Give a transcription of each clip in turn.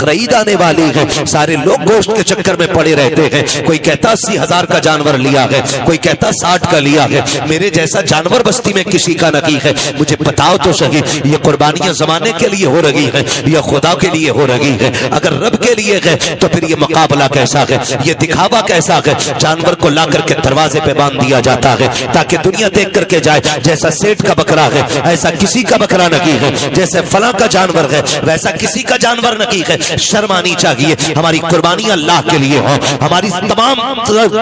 بقرعید آنے والی ہے، سارے لوگ گوشت کے چکر میں پڑے رہتے ہیں، کوئی کہتا 80,000 کا جانور لیا ہے، کوئی کہتا 60 کا لیا ہے، میرے جیسا جانور بستی میں کسی کا نہیں ہے، مجھے بتاؤ تو صحیح یہ قربانیاں زمانے کے لیے ہو رہی ہیں یا خدا کے لیے ہو رہی ہے؟ اگر رب کے لیے ہے تو پھر یہ مقابلہ کیسا ہے، یہ دکھاوا کیسا ہے؟ جانور کو لا کر کے دروازے پہ باندھ دیا جاتا ہے تاکہ دنیا دیکھ کر کے جائے جیسا سیٹ کا بکرا ہے ایسا کسی کا بکرا نہیں ہے، جیسے فلاں کا جانور ہے ویسا کسی کا جانور نہیں ہے۔ شرم آنی چاہیے، ہماری قربانیاں اللہ کے لیے ہوں، ہماری تمام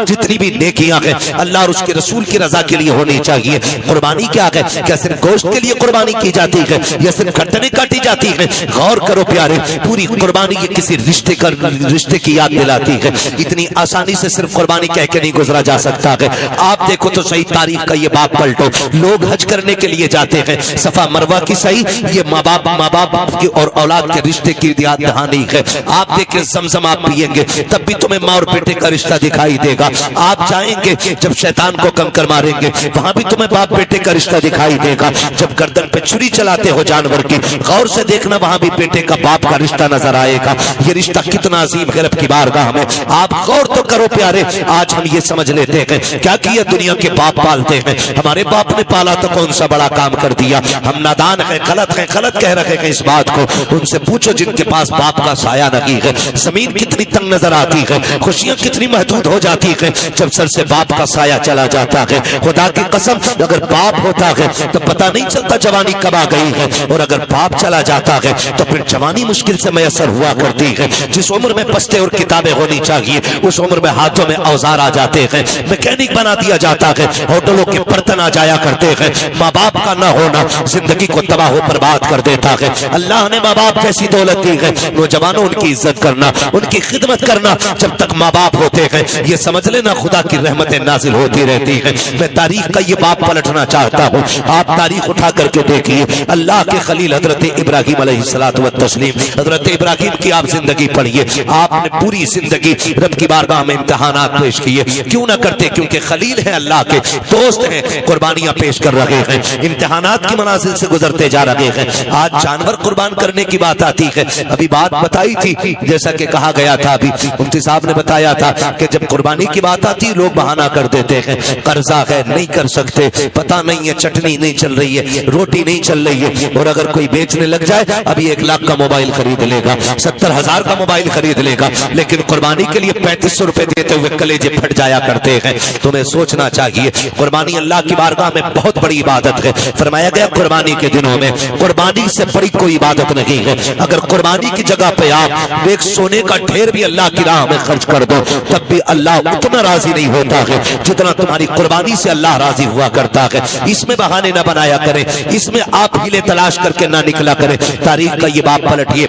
جتنی بھی نیکیاں ہیں اللہ اور اس کے رسول کی رضا کے لیے ہونی چاہیے۔ قربانی کیا ہے؟ کیا صرف گوشت کے لیے قربانی کی جاتی ہے یا صرف گردنیں کاٹی جاتی ہے؟ غور کرو پیارے، پوری قربانی یہ کسی رشتے کی یاد دلاتی ہے۔ اتنی آسانی سے صرف قربانی کہہ کے نہیں گزرا جا سکتا ہے۔ آپ دیکھو تو صحیح تاریخ کا یہ باب پلٹو، لوگ حج کرنے کے لیے جاتے ہیں، صفا مروہ کی صحیح یہ ماں باپ کی اور اولاد کے رشتے کی یاد دہانی ہے۔ آپ دیکھیں زمزم آپ پیئیں گے تب بھی تمہیں ماں اور بیٹے کا رشتہ دکھائی دے گا، آپ جائیں گے جب شیطان کو کنکر ماریں گے وہاں بھی تمہیں باپ بیٹے کا رشتہ دکھائی دے گا، جب گردن پہ چھری چلاتے ہو جانور کی غور سے دیکھنا وہاں بھی بیٹے کا باپ کا رشتہ نظر آئے گا۔ یہ رشتہ کتنا عظیم ہے رب کی بارگاہ میں، آپ غور تو کرو پیارے۔ آج ہم یہ سمجھ لیتے ہیں کیا کیا دنیا کے باپ پالتے ہیں، ہمارے باپ نے پالا تو کون سا بڑا کام کر دیا، ہم نادان ہیں، غلط کہہ رہے ہیں اس بات کو۔ ان سے پوچھو جن کے پاس باپ کا سایہ نہیں ہے، زمین کتنی تنگ نظر آتی ہے، خوشیاں کتنی محدود ہو جاتی ہیں جب سر سے باپ کا سایہ چلا جاتا ہے۔ خدا کی قسم اگر باپ ہوتا ہے تو پتہ نہیں چلتا جوانی کب آ گئی ہے، اور اگر باپ چلا جاتا ہے تو پھر جوانی مشکل سے میسر ہوا کرتی ہے۔ جس عمر میں بستے اور کتابیں ہونی چاہیے اس عمر میں ہاتھوں میں اوزار آ جاتے ہیں، میکینک بنا دیا جاتا ہے، ہوٹلوں کے برتن آ جایا کرتے ہیں۔ ماں باپ کا نہ ہونا زندگی کو تباہ و برباد کر دیتا ہے۔ اللہ نے ماں باپ جیسی دولت دی ہے، نوجوانوں ان کی عزت کرنا، ان کی خدمت کرنا، جب تک ماں باپ ہوتے ہیں یہ سمجھ لینا خدا کی رحمتیں نازل ہوتی رہتی ہیں۔ میں تاریخ کا یہ باب پلٹنا چاہتا ہوں، آپ تاریخ اٹھا کر کے دیکھیے۔ اللہ کے خلیل حضرت ابراہیم علیہ الصلوۃ والتسلیم، حضرت ابراہیم کی آپ زندگی پڑھیے، آپ نے پوری زندگی رب کی بارگاہ میں امتحانات پیش کیے، کیوں نہ کرتے؟ کیونکہ خلیل ہیں، اللہ کے دوست ہیں، قربانیاں پیش کر رہے ہیں، امتحانات کی منازل سے گزرتے جا رہے ہیں۔ آج جانور قربان کرنے کی بات آتی ہے، ابھی بات بتائی تھی جیسا کہ کہا گیا تھا، ابھی مفتی صاحب نے بتایا تھا کہ جب قربانی کی بات آتی لوگ بہانہ کر دیتے ہیں، قرضہ ہے نہیں کر سکتے، پتہ نہیں ہے چٹنی نہیں چل رہی ہے، روٹی نہیں چل رہی ہے، اور اگر کوئی بیچنے لگ جائے ابھی 1 لاکھ کا موبائل خرید لے گا، 70,000 کا موبائل خرید لے گا، لیکن قربانی کے لیے 3500 روپے دیتے ہوئے کلیجے پھٹ جایا کرتے ہیں۔ تمہیں سوچنا چاہیے قربانی اللہ کی بارگاہ میں بہت بڑی عبادت ہے۔ فرمایا گیا قربانی کے دنوں میں قربانی سے بڑی کوئی عبادت نہیں ہے۔ اگر قربانی کی جگہ پہ آپ ایک سونے کا ڈھیر بھی اللہ کی راہ میں خرچ کر دو تب بھی اللہ اتنا راضی نہیں ہوتا ہے جتنا تمہاری قربانی سے اللہ راضی ہوا کرتا ہے۔ اس میں بہانے نہ بنایا کریں، اس میں آپ ہیلے تلاش کر کے نہ نکلا کریں۔ تاریخ کا یہ باب پلٹیے،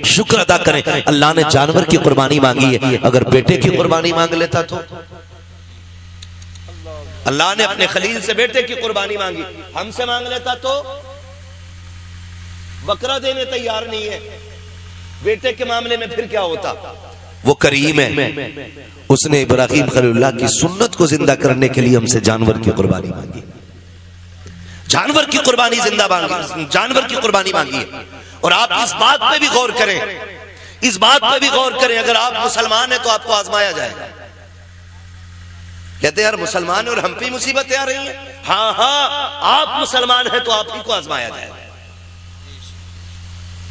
شکر ادا کریں اللہ نے جانور کی قربانی مانگی ہے، اگر بیٹے کی قربانی مانگ لیتا تو؟ اللہ نے اپنے خلیل سے بیٹے کی قربانی مانگی، ہم سے مانگ لیتا تو؟ بکرا دینے تیار نہیں ہے، بیٹے کے معاملے میں پھر کیا ہوتا؟ وہ کریم ہے، اس نے ابراہیم خلیل اللہ کی سنت کو زندہ کرنے کے لیے ہم سے جانور کی قربانی مانگی، جانور کی قربانی زندہ مانگی، جانور کی قربانی مانگی ہے۔ اور آپ اس بات پہ بھی غور کریں، اس بات پہ بھی غور کریں، اگر آپ مسلمان ہیں تو آپ کو آزمایا جائے گا۔ کہتے ہیں یار مسلمان ہیں اور ہم پہ مصیبتیں آ رہی ہیں، ہاں آپ مسلمان ہیں تو آپ ہی کو آزمایا جائے گا۔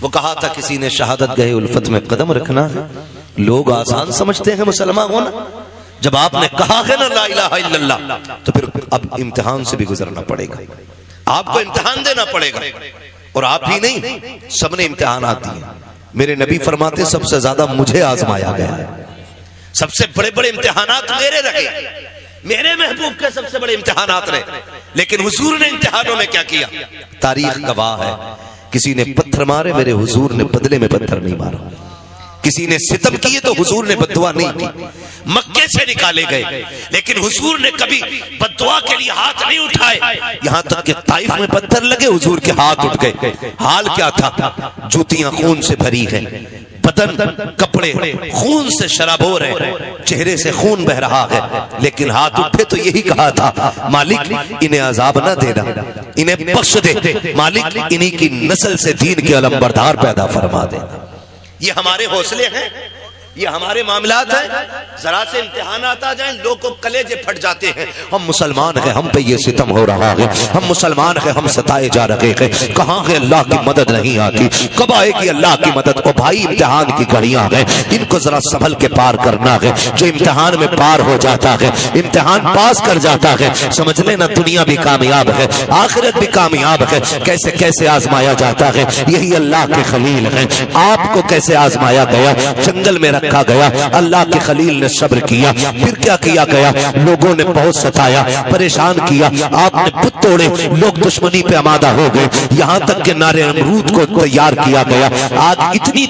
وہ کہا تھا کسی نے شہادت گہے الفت میں قدم رکھنا ہے، لوگ آسان سمجھتے ہیں مسلمان ہونا، جب آپ نے کہا ہے نا لا الہ الا اللہ تو پھر اب امتحان سے بھی گزرنا پڑے گا، آپ کو امتحان دینا پڑے گا۔ اور آپ ہی نہیں، سب نے امتحانات دیے۔ میرے نبی فرماتے سب سے زیادہ مجھے آزمایا گیا ہے، سب سے بڑے بڑے امتحانات میرے رہے، میرے محبوب کے سب سے بڑے امتحانات رہے، لیکن حضور نے امتحانوں میں کیا کیا؟ تاریخ گواہ ہے، کسی نے پتھر مارے میرے حضور نے بدلے میں پتھر نہیں مارا، کسی نے ستم کیے تو حضور نے بددعا نہیں کی، مکے سے نکالے گئے لیکن حضور نے کبھی بددعا کے لیے ہاتھ نہیں اٹھائے، یہاں تک کہ طائف میں پتھر لگے حضور کے ہاتھ اٹھ گئے۔ حال کیا تھا؟ جوتیاں خون سے بھری ہیں، بدن کپڑے خون سے شرابور ہیں، چہرے سے خون بہ رہا ہے، لیکن ہاتھ اٹھے تو یہی کہا تھا مالک انہیں عذاب نہ دینا، انہیں بخش دے، مالک انہی کی نسل سے دین کے علم بردار پیدا فرما دے۔ یہ ہمارے حوصلے ہیں، یہ ہمارے معاملات ہیں. ذرا سے امتحانات آ جائیں لوگ کو کلیجے پھٹ جاتے ہیں. ہم مسلمان ہیں، ہم پہ یہ ستم ہو رہا ہے، ہم مسلمان ہیں، ہم ستائے جا رہے ہیں. کہاں ہے اللہ کی مدد نہیں آتی؟ کب آئے گی اللہ کی مدد؟ او بھائی امتحان کی گھڑیاں ہیں، ان کو ذرا سنبھل کے پار کرنا ہے. جو امتحان میں پار ہو جاتا ہے، امتحان پاس کر جاتا ہے، سمجھ لینا دنیا بھی کامیاب ہے، آخرت بھی کامیاب ہے. کیسے کیسے آزمایا جاتا ہے، یہی اللہ کے خلیل ہیں. آپ کو کیسے آزمایا گیا؟ جنگل میں رکھا گیا، اللہ کے خلیل نے صبر کیا. پھر کیا کیا گیا؟ لوگوں نے بہت ستایا، پریشان کیا، آپ نے بت توڑے، لوگ دشمنی پہ آمادہ ہو گئے. یہاں تک کہ نار نمرود کو تیار کیا گیا. آگ اتنی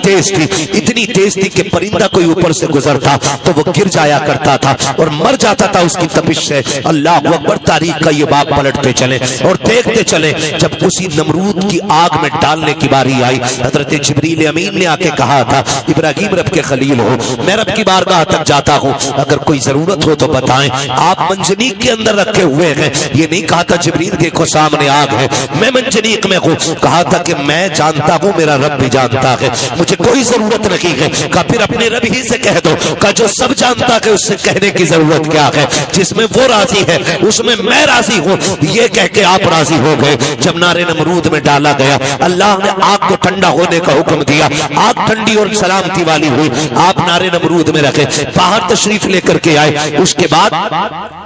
تیز تھی کہ پرندہ کوئی اوپر سے گزرتا تو وہ گر جایا کرتا تھا اور مر جاتا تھا اس کی تپش سے. اللہ اکبر. تاریخ کا یہ باب پلٹتے چلے اور دیکھتے چلے. جب اسی نمرود کی آگ میں ڈالنے کی باری آئی، حضرت جبریل امین نے آ کے کہا تھا ابراہیم رب کے خلیل ہو، میں رب کی بارگاہ تک جاتا ہوں، اگر کوئی ضرورت ہو تو بتائیں. آپ منجنیق کے اندر رکھے ہوئے ہیں. یہ نہیں کہا تھا جبریل دیکھو سامنے آگ ہے، میں منجنیق میں ہوں. کہا تھا کہ میں جانتا ہوں، میرا رب بھی جانتا ہے، مجھے کوئی ضرورت نہیں ہے. کہا پھر اپنے رب ہی سے کہہ دو. کہا جو سب جانتا ہے اس سے کہنے کی ضرورت کیا ہے؟ جس میں وہ راضی ہے اس میں میں راضی ہوں. یہ کہہ کے آپ راضی ہو گئے. جب نار نمرود میں ڈالا گیا، اللہ نے آگ کو ٹھنڈا ہونے کا حکم دیا. آگ ٹھنڈی اور سلامتی والی ہوئی. آپ نار نمرود میں رکھے، باہر تشریف لے کر کے آئے. اس کے بعد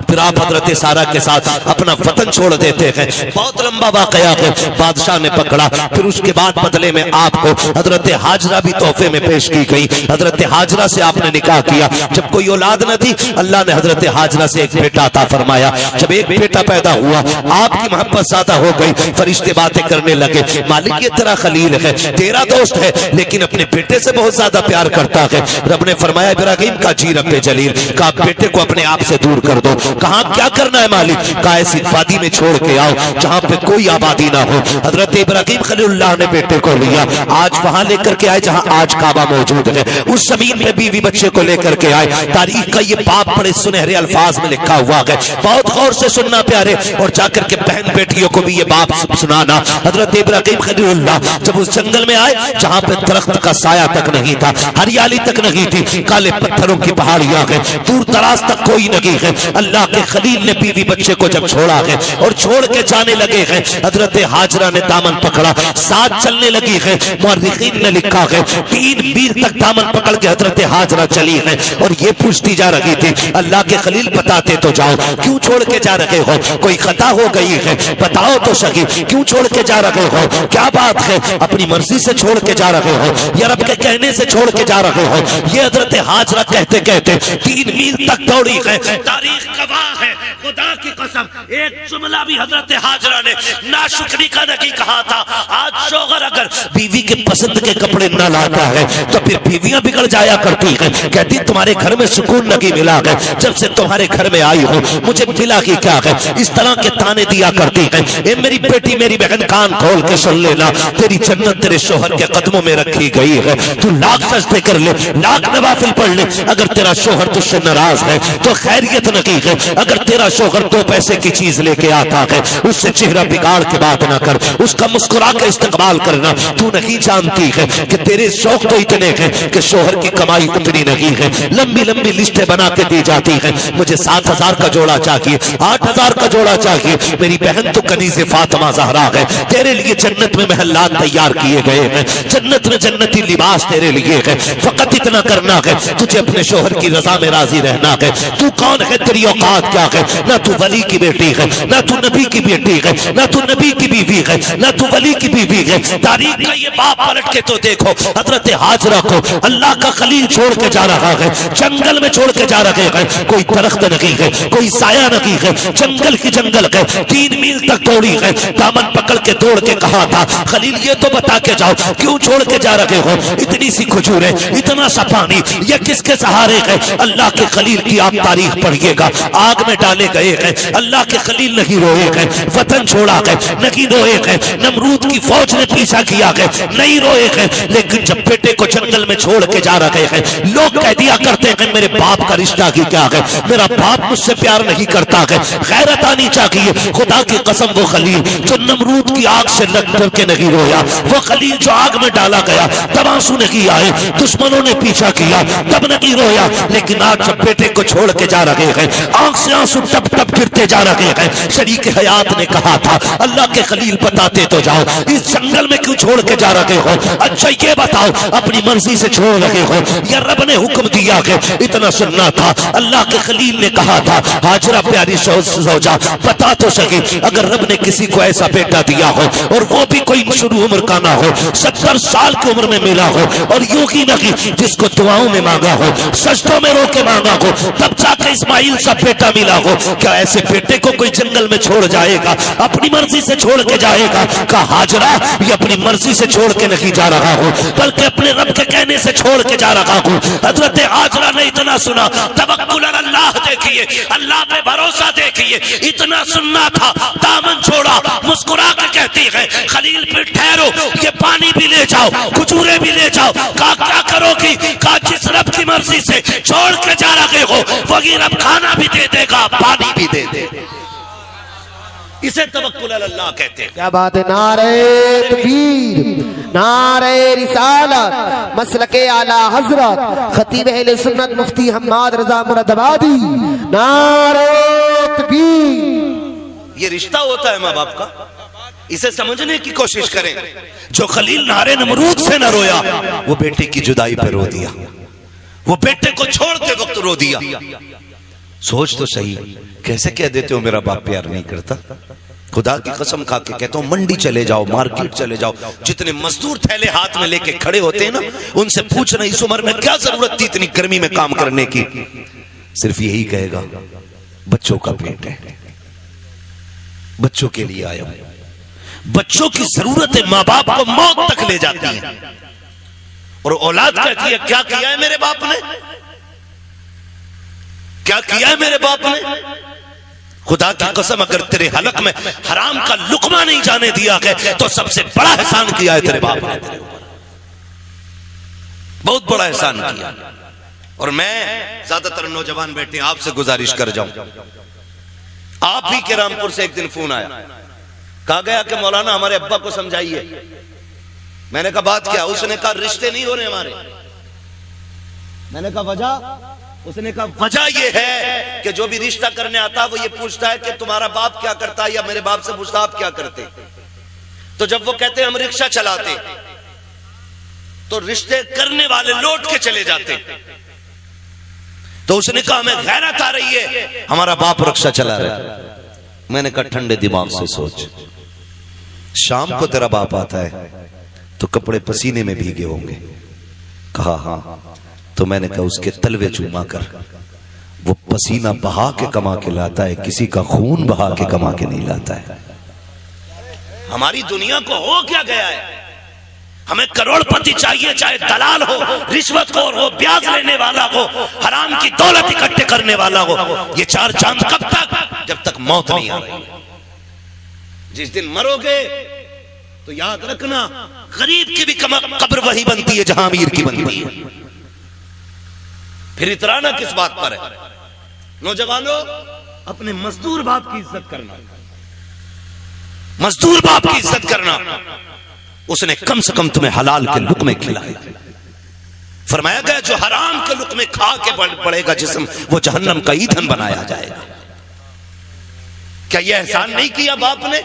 پھر آپ حضرت سارہ کے ساتھ اپنا وطن چھوڑ دیتے ہیں. بہت لمبا واقعہ ہے. بادشاہ نے پکڑا. پھر اس کے بعد بدلے میں آپ کو حضرت ہاجرہ بھی تحفے میں پیش کی گئی. حضرت ہاجرہ سے آپ نے نکاح کیا. جب کوئی اولاد نہ تھی، اللہ نے حضرت ہاجرہ سے ایک بیٹا عطا فرمایا. جب ایک بیٹا پیدا ہوا، آپ کی محبت زیادہ ہو گئی. فرشتے باتیں کرنے لگے، مالک یہ تیرا خلیل ہے، تیرا دوست ہے، لیکن اپنے بیٹے سے بہت زیادہ پیار کرتا ہے. رب نے فرمایا ابراہیم کا جی رب جلیل، کہا بیٹے کو اپنے آپ سے دور کر دو. کہاں کیا کرنا ہے مالک؟ کہا ایسی وادی میں چھوڑ کے آؤ جہاں پہ کوئی آبادی نہ ہو. حضرت ابراہیم خلیل اللہ نے بیٹے کو لیا، آج وہاں لے کر کے آئے جہاں آج کعبہ موجود ہے. اس زمین پہ بیوی بچے کو لے کر کے آئے. تاریخ کا یہ باب بڑے سنہرے الفاظ میں لکھا ہوا ہے، بہت غور سے سننا پیارے، اور جا کر کے بہن بیٹیوں کو بھی یہ باب سنانا. حضرت ابراہیم خلیل اللہ جب اس جنگل میں آئے جہاں پہ درخت کا سایہ تک نہیں تھا، ہریالی تک نہیں تھی، کالے پتھروں کی پہاڑیاں ہیں، دور دراز تک کوئی نہیں ہے. اللہ کے خلیل نے بیوی بچے کو جب چھوڑا ہے اور چھوڑ کے جانے لگے ہیں، حضرت ہاجرہ نے دامن پکڑا، ساتھ چلنے لگی ہے. مورخین نے لکھا ہے 3 میل تک دامن پکڑ کے حضرت ہاجرہ چلی ہے اور یہ پوچھتی جا رہی تھی اللہ کے خلیل بتاتے تو جاؤ کیوں چھوڑ کے جا رہے ہو؟ کوئی خطا ہو گئی ہے؟ بتاؤ تو صحیح، کیوں چھوڑ کے جا رہے ہو؟ کیا بات ہے؟ اپنی مرضی سے چھوڑ کے جا رہے ہو یا رب کے کہنے سے چھوڑ کے جا رہے ہو؟ یہ حضرت ہاجرہ کہتے کہتے 3 میل تک دوڑی ہے. تاریخ گواہ ہے، خدا کی قسم ایک جملہ بھی حضرت ہاجرہ نے ناشکری کا نہیں کہا تھا. آج شوہر اگر بیوی کے پسند کے کپڑے نہ لاتا ہے تو پھر بیویاں بگڑ جایا کرتی ہیں. کہتی تمہارے گھر میں سکون نہیں ملا ہے، جب سے تمہارے گھر میں آئی ہوں مجھے ملا ہی کیا ہے. اس طرح کے تانے دیا کرتی ہیں. اے میری بیٹی میری بہن کان کھول کے سن لینا، تیری جنت تیرے شوہر کے قدموں میں رکھی گئی ہے. تو لاکھ سجدے کر لے، لاکھ نوافل پڑھ لے، اگر تیرا شوہر تجھ سے ناراض ہے تو خیریت نہیں ہے. اگر تیرا شوہر 2 پیسے کی چیز لے کے آتا ہے اس سے چہرہ بگاڑ کے بات نہ کر، اس کا مسکرا کے استقبال کرنا. تو نہیں جانتی ہے کہ تیرے شوق تو اتنے ہیں کہ شوہر کی کمائی اتنی نہیں ہے. لمبی لمبی لسٹیں بنا کے دی جاتی ہیں، مجھے 7,000 کا جوڑا چاہیے، 8,000 کا جوڑا چاہیے. میری بہن تو کنیز فاطمہ زہرا ہے، تیرے لیے جنت میں محلات تیار کیے گئے ہیں، جنت میں جنتی لباس تیرے لیے ہے. فقط اتنا کرنا ہے، تجھے اپنے شوہر کی رضا میں راضی رہنا ہے. تو کون ہے؟ تیری اوقات کیا ہے؟ نہ تو ولی کی بیٹی ہے، نہ تو نبی کی بیٹی ہے، نہ تو نبی کی بیوی ہے، نہ تو ولی کی بیوی ہے. تاریخ کا یہ باب پلٹ کے تو دیکھو، حضرت ہاجرہ کو اللہ کا خلیل چھوڑ کے جا رہا ہے، جنگل میں چھوڑ کے جا رہے ہیں. کوئی درخت نہیں ہے، کوئی سایہ نہیں ہے، جنگل کی جنگل ہے. 3 میل تک دوڑی ہے، دامن پکڑ کے دوڑ کے کہا تھا خلیل یہ تو بتا کے جاؤ کیوں چھوڑ کے جا رہے ہو؟ اتنی سی کھجوریں، اتنا سا سا پانی یہ کس کے سہارے ہے؟ اللہ کے خلیل کی آپ تاریخ پڑھیے گا، آگ میں ڈالے گئے ہیں، اللہ کے خلیل نہیں روئے ہیں، وطن چھوڑا ہے نہیں روئے ہیں، نمرود کی فوج نے پیچھا کیا ہے نہیں روئے ہیں، لیکن جب بیٹے کو جنگل میں چھوڑ کے جا رہے ہیں لوگ کہہ دیا کرتے ہیں میرے باپ کا رشتہ کی کیا ہے، میرا باپ مجھ سے پیار نہیں کرتا ہے، غیرت آنی چاہیے۔ خدا کی قسم وہ خلیل جو نمرود کی آگ سے لگ کر کے نہیں رویا، وہ خلیل جو آگ میں ڈالا گیا تب آنسو نہیں آئے، دشمنوں نے پیچھا کیا تب نہیں رویا، لیکن آج جب بیٹے کو چھوڑ کے جا رہے ہیں آنکھ سے آنسو ٹپ ٹپ گرتے جا رہے ہیں۔ شریک حیات نے کہا تھا اللہ کے خلیل بتاتے تو جاؤ اس جنگل میں کیوں چھوڑ کے جا رہے ہو؟ اچھا یہ بتاؤ اپنی مرضی سے چھوڑ رہے ہو یا رب نے حکم دیا کہ اتنا سننا تھا؟ اللہ کے خلیل نے کہا تھا ہاجرہ پیاری زوجہ بتا تو صحیح، اگر رب نے کسی کو ایسا بیٹا دیا ہو اور وہ بھی کوئی شروع عمر کا نہ ہو، 70 سال کی عمر میں ملا ہو اور یوں ہی نہیں جس کو دعاؤں میں مانگا ہو سجدوں میں رو کے مانگا ہو تب جا کے اسماعیل سا بیٹا ملا ہو، کیا ایسے بیٹے کو کوئی جنگل میں چھوڑ جائے گا؟ اپنی مرضی سے چھوڑ کے جائے گا؟ کہا ہاجرہ یہ اپنی مرضی سے چھوڑ کے نہیں جا رہا ہوں بلکہ اپنے رب کے کہنے سے چھوڑ کے جا رہا ہوں۔ حضرت ہاجرہ نے اتنا سنا، توکل اللہ دیکھیے، اللہ پہ بھروسہ دیکھیے، اتنا سننا تھا، دامن چھوڑا، مسکرا کے کہتی ہے خلیل پہ ٹھہرو، یہ پانی بھی لے جاؤ، کھجورے بھی لے جاؤ۔ کہا کیا کرو گی؟ کہا جس رب کی مرضی سے چھوڑ کے جا رہے ہو وہی رب کھانا بھی دے دے گا، پانی بھی دے دے گا۔ اسے توکل اللہ کہتے ہیں۔ کیا بات ہے! نعرہ تکبیر، نعرہ رسالت، مسلک اعلی حضرت خطیب اہل سنت مفتی حماد رضا مرادآبادی، نعرہ تکبیر۔ یہ رشتہ ہوتا ہے ماں باپ کا، اسے سمجھنے کی کوشش کریں۔ جو خلیل نارے نمرود سے نہ رویا وہ بیٹے کی جدائی پہ رو دیا، وہ بیٹے کو چھوڑتے وقت رو دیا۔ سوچ تو صحیح، کیسے کہہ دیتے ہو میرا باپ پیار نہیں کرتا؟ خدا کی قسم کھا کے کہتا ہوں منڈی چلے جاؤ، مارکیٹ چلے جاؤ، جتنے مزدور تھیلے ہاتھ میں لے کے کھڑے ہوتے ہیں نا ان سے پوچھنا اس عمر میں کیا ضرورت تھی اتنی گرمی میں کام کرنے کی؟ صرف یہی کہے گا بچوں کا پیٹ ہے، بچوں کے لیے آیا ہوں۔ بچوں کی ضرورتیں ماں باپ کو موت تک لے جاتی ہیں، اور اولاد کہتی ہے کیا کیا ہے میرے باپ نے، کیا کیا ہے میرے باپ نے؟ خدا کی قسم اگر تیرے حلق میں حرام کا لقمہ نہیں جانے دیا ہے تو سب سے بڑا احسان کیا ہے تیرے باپ نے تیرے اوپر، بہت بڑا احسان کیا۔ اور میں زیادہ تر نوجوان بیٹھے آپ سے گزارش کر جاؤں، آپ ہی کے رامپور سے ایک دن فون آیا، کہا گیا کہ مولانا ہمارے ابا کو سمجھائیے۔ میں نے کہا بات کیا؟ اس نے کہا رشتے نہیں ہو رہے ہمارے۔ میں نے کہا وجہ؟ اس نے کہا وجہ یہ ہے کہ جو بھی رشتہ کرنے آتا وہ یہ پوچھتا ہے کہ تمہارا باپ کیا کرتا ہے، یا میرے باپ سے پوچھتا آپ کیا کرتے؟ تو جب وہ کہتے ہیں ہم رکشہ چلاتے تو رشتے کرنے والے لوٹ کے چلے جاتے۔ تو اس نے کہا ہمیں غیرت آ رہی ہے، ہمارا باپ رکشہ چلا رہا ہے۔ میں نے کہا ٹھنڈے دماغ سے سوچ، شام کو تیرا باپ آتا ہے تو کپڑے پسینے میں بھیگے ہوں گے؟ کہا ہاں۔ تو میں نے کہا اس کے تلوے چوما کر، وہ پسینہ بہا کے کما کے لاتا ہے، کسی کا خون بہا کے کما کے نہیں لاتا ہے۔ ہماری دنیا کو ہو کیا گیا ہے؟ ہمیں کروڑ پتی چاہیے، چاہے دلال ہو، رشوت خور ہو، بیاج لینے والا ہو، حرام کی دولت اکٹھے کرنے والا ہو۔ یہ چار چاند کب تک؟ جب تک موت نہیں آ رہی۔ جس دن مرو گے تو یاد رکھنا غریب کی بھی قبر وہی بنتی ہے جہاں امیر کی بنتی ہے۔ پھر اترانا کس بات پر ہے؟ نوجوانوں اپنے مزدور باپ کی عزت کرنا، مزدور باپ کی عزت کرنا۔ اس نے کم سے کم تمہیں حلال کے لقمے کھلائے۔ فرمایا گیا جو حرام کے لقمے کھا کے پڑے گا جسم وہ جہنم کا ایندھن بنایا جائے گا۔ کیا یہ احسان نہیں کیا باپ نے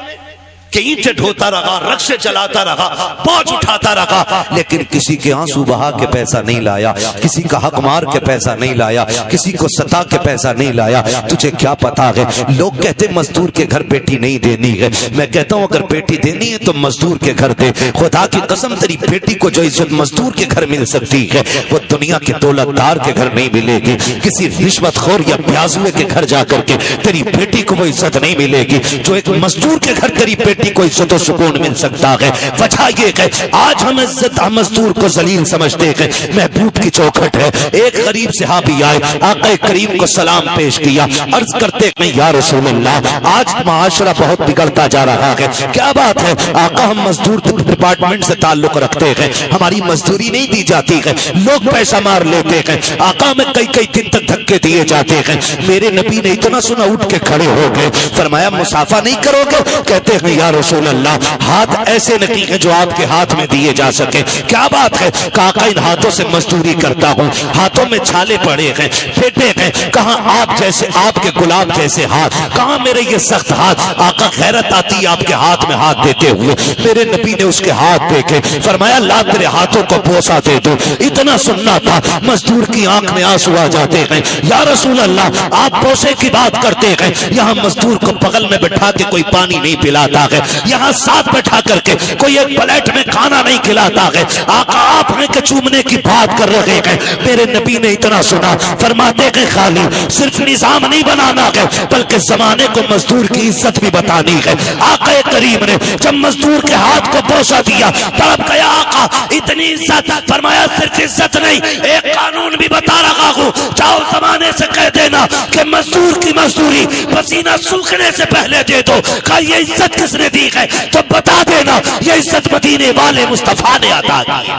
کہ اینٹیں ڈھوتا رہا، رکشے چلاتا رہا، بوجھ اٹھاتا رہا، لیکن کسی کے آنسو بہا کے پیسہ نہیں لایا، کسی کا حق مار کے پیسہ نہیں لایا، کسی کو ستا کے پیسہ نہیں لایا۔ تجھے کیا پتا ہے؟ لوگ کہتے مزدور کے گھر بیٹی نہیں دینی ہے، میں کہتا ہوں اگر بیٹی دینی ہے تو مزدور کے گھر دے۔ خدا کی قسم تیری بیٹی کو جو عزت مزدور کے گھر مل سکتی ہے وہ دنیا کے دولت دار کے گھر نہیں ملے گی۔ کسی رشوت خور یا پیازوے کے گھر جا کر کے تیری بیٹی کو وہ عزت نہیں ملے گی۔ جو ایک مزدور کے گھر تیری بیٹی گارنٹی کو عزت و سکون مل سکتا ہے۔ وجہ یہ ہے آج ہم عزت مزدور کو ذلیل سمجھتے ہیں۔ محبوب کی چوکھٹ ہے، ایک غریب صحابی آئے، آقا کریم کو سلام پیش کیا، عرض کرتے ہیں یا رسول اللہ آج معاشرہ بہت بگڑتا جا رہا ہے، کیا بات ہے؟ آقا ہم مزدور ڈپارٹمنٹ سے تعلق رکھتے ہیں، ہماری مزدوری نہیں دی جاتی ہے، لوگ پیسہ مار لیتے ہیں، آقا میں کئی دن تک دھکے دیے جاتے ہیں۔ میرے نبی نے اتنا سنا اٹھ کے کھڑے ہو گئے، فرمایا مصافحہ نہیں کرو گے؟ کہتے ہیں یا رسول اللہ ہاتھ ایسے نہیں ہیں جو آپ کے ہاتھ میں دیے جا سکے، کیا بات ہے؟ آقا ان ہاتھوں سے مزدوری کرتا ہوں، ہاتھوں میں چھالے پڑے ہیں، پھیٹے ہیں، کہاں آپ جیسے آپ کے گلاب جیسے ہاتھ، کہاں میرے یہ سخت ہاتھ؟ آقا خیرت آتی آپ کے ہاتھ میں ہاتھ دیتے ہوئے، میرے نبی نے اس کے ہاتھ دیکھے، فرمایا لا تیرے ہاتھوں کو بوسہ دے دو۔ اتنا سننا تھا، مزدور کی آنکھ میں آنسو آ جاتے ہیں، یا رسول اللہ آپ بوسے کی بات کرتے ہیں، یہاں مزدور کو بغل میں بٹھا کے کوئی پانی نہیں پلاتا ہے، یہاں ساتھ بٹھا کر کے کوئی ایک پلیٹ میں کھانا نہیں کھلاتا ہے، آقا آپ ہیں کہ چومنے کی بات کر رہے ہیں۔ میرے نبی نے اتنا سنا، فرماتے ہیں خالی صرف نظام نہیں بنانا ہے بلکہ زمانے کو مزدور کی عزت بھی بتانی ہے۔ آقا کریم نے جب مزدور کے ہاتھ کو بوسہ دیا تڑپ گیا آقا، اتنی عزت، فرمایا صرف عزت نہیں ایک قانون بھی بتا رہا ہوں، جاؤ زمانے سے کہہ دینا کہ مزدور کی مزدوری پسینہ سوکھنے سے پہلے دے دو۔ کہا یہ عزت کس نے دی ہے؟ تو بتا دینا یہ عزت مدینے والے مصطفیٰ نے عطا کی۔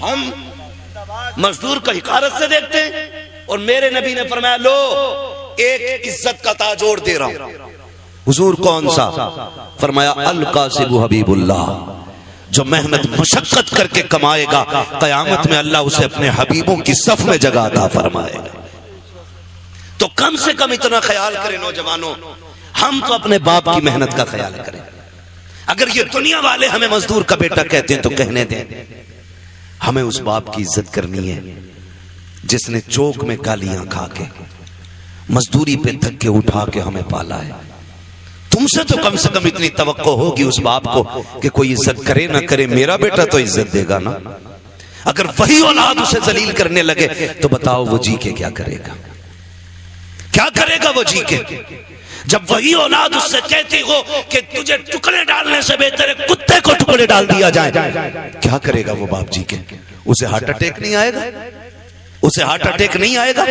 ہم مزدور کو حقارت سے دیکھتے ہیں، اور میرے نبی نے فرمایا لو ایک عزت کا تاج اور دے رہا ہوں۔ حضور کون سا؟ فرمایا القاسب حبیب اللہ، جو محنت مشقت کر کے کمائے گا قیامت میں اللہ اسے اپنے حبیبوں کی صف میں جگہ عطا فرمائے گا۔ تو کم سے کم اتنا خیال کریں نوجوانوں، ہم تو اپنے باپ کی محنت کا خیال کریں۔ اگر یہ دنیا والے ہمیں مزدور کا بیٹا کہتے ہیں تو کہنے دیں، ہمیں اس باپ کی عزت کرنی ہے جس نے چوک میں گالیاں کھا کے مزدوری پہ دھکے اٹھا کے ہمیں پالا ہے۔ تم سے تو کم سے کم اتنی توقع ہوگی اس باپ کو کہ کوئی عزت کرے نہ کرے میرا بیٹا تو عزت دے گا نا۔ اگر وہی اولاد اسے ذلیل کرنے لگے تو بتاؤ وہ جی کے کیا کرے گا؟ کیا کرے گا وہ جی کے؟ جب وہی اولاد اس سے کہتی ہو کہ تجھے ٹکڑے ڈالنے سے بہتر ہے کتے کو ٹکڑے ڈال دیا جائے، کیا کرے گا وہ باپ جی کے؟ اسے ہارٹ اٹیک نہیں آئے گا؟ اسے ہارٹ اٹیک نہیں آئے گا؟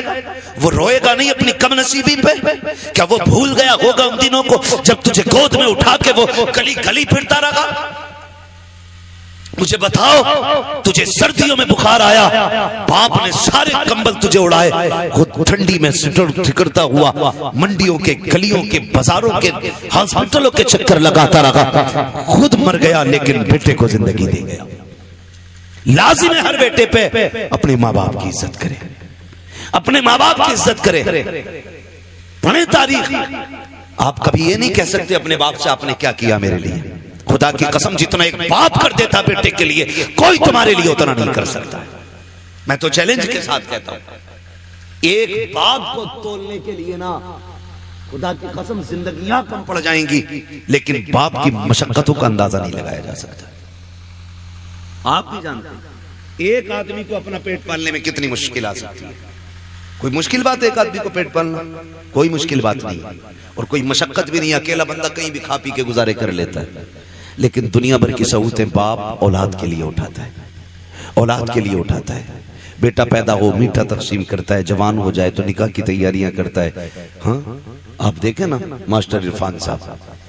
وہ روئے گا نہیں اپنی کم نصیبی پہ؟ کیا وہ بھول گیا ہوگا ان دنوں کو جب تجھے گود میں اٹھا کے وہ گلی گلی پھرتا رہا؟ مجھے بتاؤ تجھے سردیوں میں بخار آیا، باپ نے سارے کمبل تجھے اڑائے، خود ٹھنڈی میں ٹھکرتا ہوا منڈیوں کے گلیوں کے بازاروں کے ہاسپٹلوں کے چکر لگاتا رہا، خود مر گیا لیکن بیٹے کو زندگی دے گیا۔ لازم ہے ہر بیٹے پہ اپنے ماں باپ کی عزت کرے، اپنے ماں باپ کی عزت کرے۔ پڑھیں تاریخ، آپ کبھی یہ نہیں کہہ سکتے اپنے باپ سے آپ نے کیا کیا میرے لیے۔ خدا کی قسم جتنا ایک باپ کر دیتا بیٹے کے لیے کوئی تمہارے لیے اتنا نہیں کر سکتا۔ میں تو چیلنج کے ساتھ کہتا ہوں، ایک باپ کو تولنے کے لیے نا خدا کی قسم زندگیاں کم پڑ جائیں گی، لیکن باپ کی مشقتوں کا اندازہ نہیں لگایا جا سکتا۔ آپ بھی جانتے ہیں ایک آدمی کو اپنا پیٹ پالنے میں کتنی مشکل آ سکتی ہے۔ کوئی مشکل بات ہے ایک آدمی کو پیٹ پالنا؟ کوئی مشکل بات نہیں، اور کوئی مشقت بھی نہیں، اکیلا بندہ کہیں بھی کھا پی کے گزارے کر لیتا ہے۔ لیکن دنیا بھر کی سہولتیں باپ اولاد کے لیے اٹھاتا ہے، اولاد کے لیے اٹھاتا ہے۔ بیٹا پیدا ہو میٹھا تقسیم کرتا ہے، جوان ہو جائے تو نکاح کی تیاریاں کرتا ہے۔ ہاں آپ دیکھیں نا ماسٹر عرفان صاحب،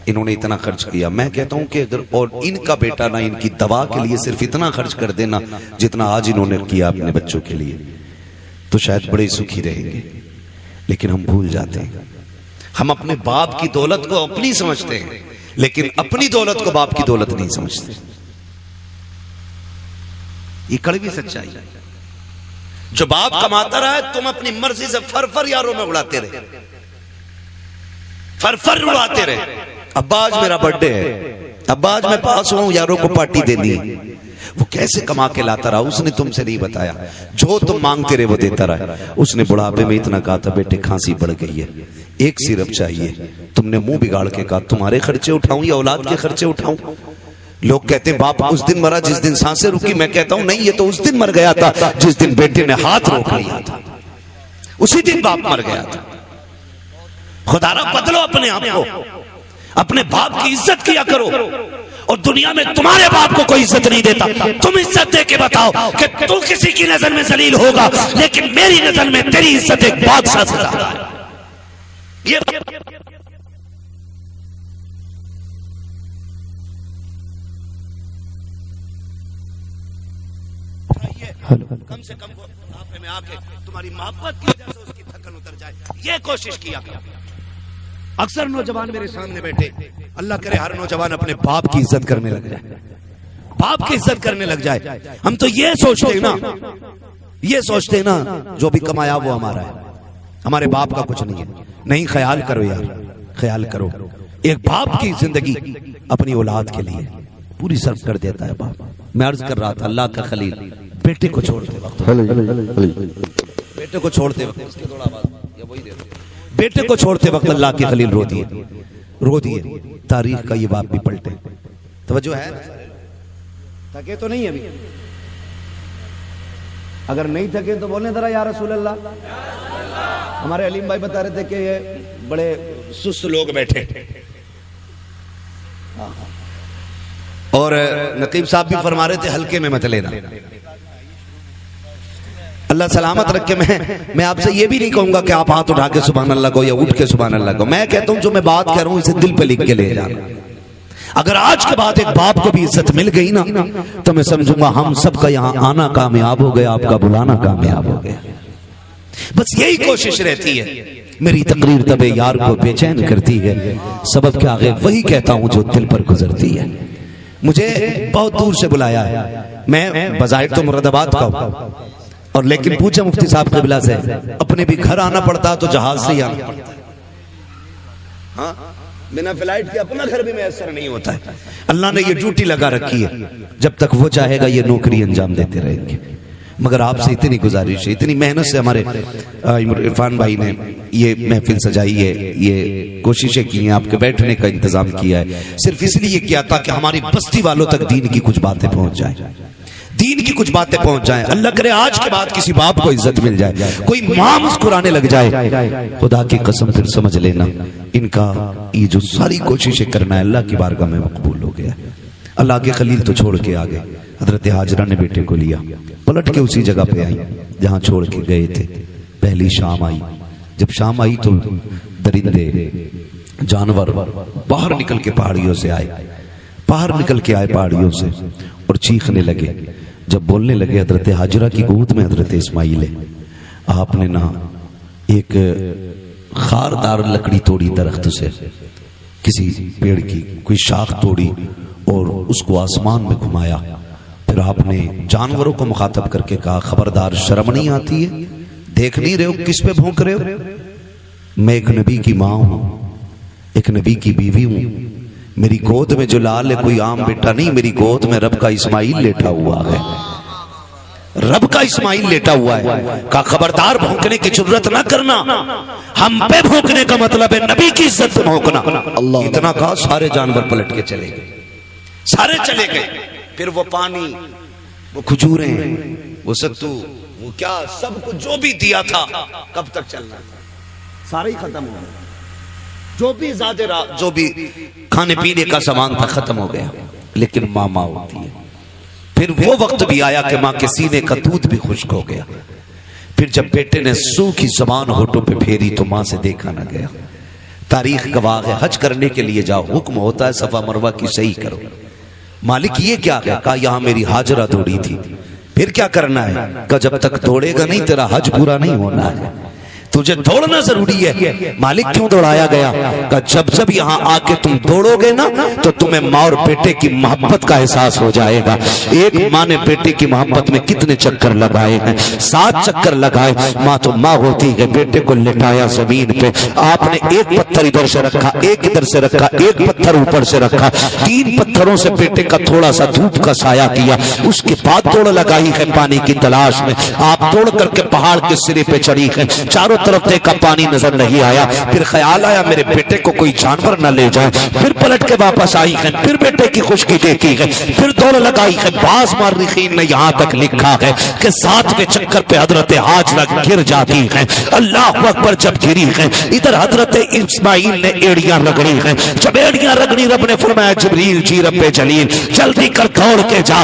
انہوں نے اتنا خرچ کیا۔ میں کہتا ہوں کہ اگر اور ان کا بیٹا نہ ان کی دوا کے لیے صرف اتنا خرچ کر دینا جتنا آج انہوں نے کیا اپنے بچوں کے لیے تو شاید بڑے سکھی رہیں گے۔ لیکن ہم بھول جاتے ہیں، ہم اپنے باپ کی دولت کو اپنی سمجھتے ہیں لیکن اپنی دولت کو باپ کی دولت نہیں سمجھتے۔ یہ کڑوی سچائی ہے۔ جو باپ کماتا رہا ہے تم اپنی مرضی سے فرفر یاروں میں اڑاتے رہے، فرفر اڑاتے رہے۔ ابا آج میرا برتھ ڈے ہے، ابا آج میں پاس ہوں، یاروں کو پارٹی دینی ہے۔ وہ کیسے کما کے لاتا رہا اس نے تم سے نہیں بتایا، جو تم مانگتے رہے وہ دیتا رہا۔ اس نے بڑھاپے میں اتنا کہا تھا بیٹے کھانسی بڑھ گئی ہے، ایک سیرپ چاہیے، تم نے منہ بگاڑ کے کہا تمہارے خرچے اٹھاؤں یا اولاد کے خرچے اٹھاؤں؟ لوگ کہتے ہیں باپ اس دن مرا جس دن سانسیں رکی، میں کہتا ہوں نہیں، یہ تو اس دن مر گیا تھا جس دن بیٹے نے ہاتھ روک لیا تھا، اسی دن باپ مر گیا تھا۔ خدا را بدلو اپنے آپ کو، اپنے باپ کی عزت کیا کرو. اور دنیا میں تمہارے باپ کو کوئی عزت نہیں دیتا. تم عزت دے کے بتاؤ کہ تو کسی کی نظر میں ذلیل ہوگا, لیکن میری نظر میں تیری عزت ایک بادشاہ سے زیادہ ہے. کم سے کم بڑھاپے میں آ کے تمہاری محبت کی وجہ سے اس کی تھکن اتر جائے, یہ کوشش کیا. اکثر نوجوان میرے سامنے بیٹھے, اللہ کرے ہر نوجوان اپنے باپ کی عزت کرنے لگ جائے, باپ کی عزت کرنے لگ جائے. ہم تو یہ سوچتے ہیں نا جو بھی کمایا وہ ہمارا ہے, ہمارے باپ کا کچھ نہیں ہے. نہیں, خیال کرو یار, خیال کرو. ایک باپ کی زندگی اپنی اولاد کے لیے پوری صرف کر دیتا ہے باپ. میں عرض کر رہا تھا, اللہ کا خلیل بیٹے کو چھوڑتے وقت بیٹے کو چھوڑتے وقت اللہ کے خلیل رو دیے. تاریخ کا یہ باپ بھی پلٹے. توجہ ہے, تھکے تو نہیں ابھی؟ اگر نہیں تھکے تو بولیں ذرا یا رسول اللہ. ہمارے علیم بھائی بتا رہے تھے کہ یہ بڑے سست لوگ بیٹھے, اور نقیب صاحب بھی فرما رہے تھے ہلکے میں مت لینا. اللہ سلامت رکھے. میں آپ سے یہ بھی نہیں کہوں گا کہ آپ ہاتھ اٹھا کے سبحان اللہ کو یا اٹھ کے سبحان اللہ کو. میں کہتا ہوں جو میں بات کہہ رہا ہوں اسے دل پہ لکھ کے لے جانا. اگر آج کے بعد ایک باپ کو بھی عزت مل گئی نا تو میں سمجھوں گا ہم سب کا یہاں آنا کامیاب ہو گیا, آپ کا بلانا کامیاب ہو گیا. بس یہی کوشش رہتی ہے. میری تقریر طب یار کو بے چین کرتی ہے, سبب کیا ہے وہی کہتا ہوں جو دل پر گزرتی ہے. مجھے بہت دور سے بلایا ہے, میں بظاہر تو مراد آباد کا ہوں, اور لیکن پوچھا مفتی صاحب قبلہ سے, اپنے بھی گھر آنا پڑتا تو جہاز سے ہی آنا پڑتا. ہاں, بنا فلائٹ کے اپنا گھر بھی میسر نہیں ہوتا ہے. اللہ نے یہ ڈیوٹی لگا رکھی ہے, جب تک وہ چاہے گا یہ نوکری انجام دیتے رہیں گے. مگر آپ سے اتنی گزارش ہے, اتنی محنت سے ہمارے عرفان بھائی نے یہ محفل سجائی ہے, یہ کوششیں کی ہیں, آپ کے بیٹھنے کا انتظام کیا ہے, صرف اس لیے کیا تھا کہ ہماری بستی والوں تک دین کی کچھ باتیں پہنچ جائیں, دین کی کچھ باتیں پہنچ جائیں. اللہ کرے آج کے بعد کسی باپ کو عزت مل جائے, کوئی ماں مسکرانے لگ جائے. خدا کی قسم پھر سمجھ لینا ان کا یہ جو ساری کوششیں کرنا ہے اللہ کی بارگاہ میں مقبول ہو گیا. اللہ کے خلیل تو چھوڑ کے آگے, حضرت ہاجرہ نے بیٹے کو لیا, پلٹ کے اسی جگہ پہ آئی جہاں چھوڑ کے گئے تھے. پہلی شام آئی, جب شام آئی تو درندے جانور باہر نکل کے پہاڑیوں سے آئے, باہر نکل کے آئے پہاڑیوں سے اور چیخنے لگے. جب بولنے لگے حضرت ہاجرہ کی گود میں حضرت اسماعیل ہے, آپ نے نہ ایک خاردار لکڑی توڑی درخت سے, کسی پیڑ کی کوئی شاخ توڑی اور اس کو آسمان میں گھمایا. پھر آپ نے جانوروں کو مخاطب کر کے کہا, خبردار شرم نہیں آتی ہے, دیکھ نہیں رہے ہو کس پہ بھونک رہے ہو؟ میں ایک نبی کی ماں ہوں, ایک نبی کی بیوی ہوں. میری گود میں جو لال ہے کوئی عام بیٹا نہیں, میری گود میں رب کا اسماعیل لیٹا ہوا ہے, رب کا اسماعیل لیٹا ہوا ہے. کہا خبردار بھونکنے کی جرت نہ کرنا, ہم پہ بھونکنے کا مطلب ہے نبی کی عزت پہ بھونکنا. اتنا کہا سارے جانور پلٹ کے چلے گئے, سارے چلے گئے. پھر وہ پانی, وہ کھجوریں, وہ ستو, وہ کیا سب کو جو بھی دیا تھا کب تک چلنا تھا, سارے ہی ختم ہو گئے. جو بھی زیادہ جو بھی کھانے پینے کا سامان تھا ختم ہو گیا. لیکن ماں ہوتی ہے. پھر وہ وقت بھی آیا کہ ماں کے سینے کا دودھ بھی خشک ہو گیا. پھر جب بیٹے نے سوکھی زبان ہونٹوں پہ پھیری تو ماں سے دیکھا نہ گیا. تاریخ گواہ ہے, حج کرنے کے لیے جاؤ, حکم ہوتا ہے صفا مروہ کی صحیح کرو. مالک یہ کیا ہے؟ کہا یہاں میری ہاجرہ دوڑی تھی. پھر کیا کرنا ہے؟ کہا جب تک دوڑے گا نہیں تیرا حج پورا نہیں ہونا ہے, تجھے دوڑنا ضروری ہے. مالک کیوں دوڑایا گیا؟ کہ جب جب یہاں آ کے تم دوڑو گے نا تو تمہیں ماں اور بیٹے کی محبت کا احساس ہو جائے گا. ایک ماں نے بیٹے کی محبت میں کتنے چکر لگائے ہیں, 7 چکر لگائے. ماں تو ماں ہوتی ہے. بیٹے کو لٹایا زمین پہ, آپ نے ایک پتھر ادھر سے رکھا, ایک ادھر سے رکھا, ایک پتھر اوپر سے رکھا, 3 پتھروں سے بیٹے کا تھوڑا سا دھوپ کا سایہ کیا. اس کے بعد دوڑ لگائی ہے پانی کی تلاش میں. آپ دوڑ کر کے پہاڑ کے سرے پہ چڑھی ہے, چاروں طرف دیکھا پانی نظر نہیں آیا، پھر خیال آیا میرے بیٹے کو کوئی جانور نہ لے جائے، پھر پلٹ کے واپس آئی ہے، پھر بیٹے کی خشکی دیکھی ہے، پھر دوڑ لگائی ہے۔ بعض مورخین نے یہاں تک لکھا ہے کہ 7ویں چکر پہ حضرت حاجرہ گر جاتی ہے۔ اللہ اکبر، جب گری ہے ادھر حضرت اسماعیل نے ایڑیاں رگڑی ہیں، جب ایڑیاں رگڑی رب نے فرمایا جبریل جی رب جلیل جلدی کر دوڑ کے جا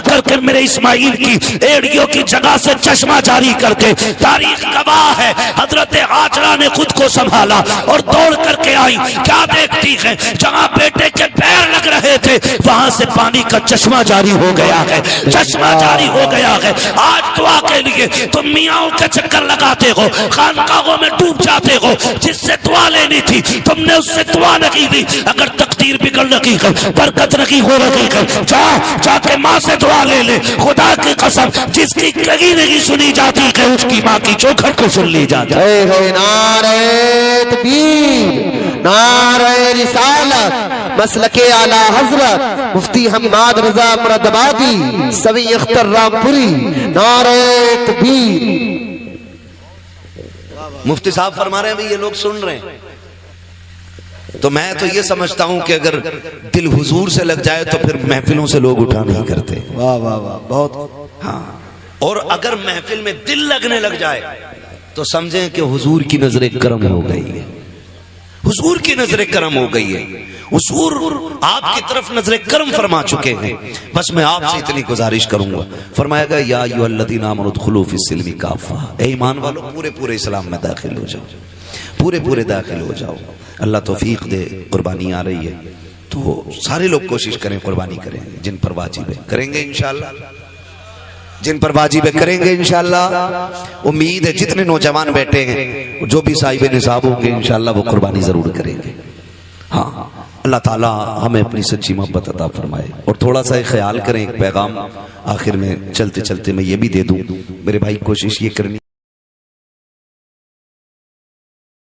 کر کے میرے اسماعیل کی ایڑیوں کی جگہ سے چشمہ جاری کر کے، تاریخ گواہ ہے حضرت حاجرہ نے خود کو سنبھالا اور دوڑ کر کے آئی۔ کیا دیکھتی ہے؟ جہاں بیٹے کے پیر لگ رہے تھے وہاں سے پانی کا چشمہ جاری ہو گیا ہے، چشمہ جاری ہو گیا ہے۔ آج دعا کے لیے تم میاں کے چکر لگاتے ہو، خانقاہوں میں ڈوب جاتے ہو، جس سے دعا لینی تھی تم نے اس سے دعا نہیں دی۔ اگر تقدیر بگڑ رہی ہے، برکت نہیں ہو رہی ہے، جا کے ماں سے دعا لے لے۔ خدا کی قسم، جس کی کہیں نہیں سنی جاتی ہے اس کی ماں کی چوکھٹ کو سن لی جاتی ہے۔ نعرہ تکبیر، نعرہ رسالت، مسلک اعلی حضرت مفتی حماد رضا مراد آبادی سوی اختر رامپوری، نعرہ تکبیر۔ مفتی صاحب فرما رہے ہیں یہ لوگ سن رہے ہیں، تو میں تو یہ سمجھتا ہوں کہ اگر دل حضور سے لگ جائے تو پھر محفلوں سے لوگ اٹھا نہیں کرتے۔ واہ واہ واہ، بہت ہاں، اور اگر محفل میں دل لگنے لگ جائے تو سمجھیں کہ حضور کی نظر کرم ہو گئی ہے، حضور کی نظر کرم ہو گئی ہے، حضور آپ کی طرف نظر کرم فرما چکے ہیں۔ بس میں آپ سے اتنی گزارش کروں گا، فرمایا گا یا ایھا الذین آمنوا ادخلوا فی السلم کافہ، اے ایمان والو پورے اسلام میں داخل ہو جاؤ، پورے داخل ہو جاؤ۔ اللہ توفیق دے، قربانی آ رہی ہے تو سارے لوگ کوشش کریں، قربانی کریں، جن پر واجب ہے کریں گے انشاءاللہ، جن پر واجب ہے کریں گے انشاءاللہ۔ امید ہے جتنے نوجوان بیٹھے ہیں جو بھی صاحب نصاب ہوں گے انشاءاللہ وہ قربانی ضرور کریں گے۔ ہاں، اللہ تعالیٰ ہمیں اپنی سچی محبت عطا فرمائے۔ اور تھوڑا سا خیال کریں، ایک پیغام آخر میں چلتے چلتے میں یہ بھی دے دوں، میرے بھائی کوشش یہ کرنی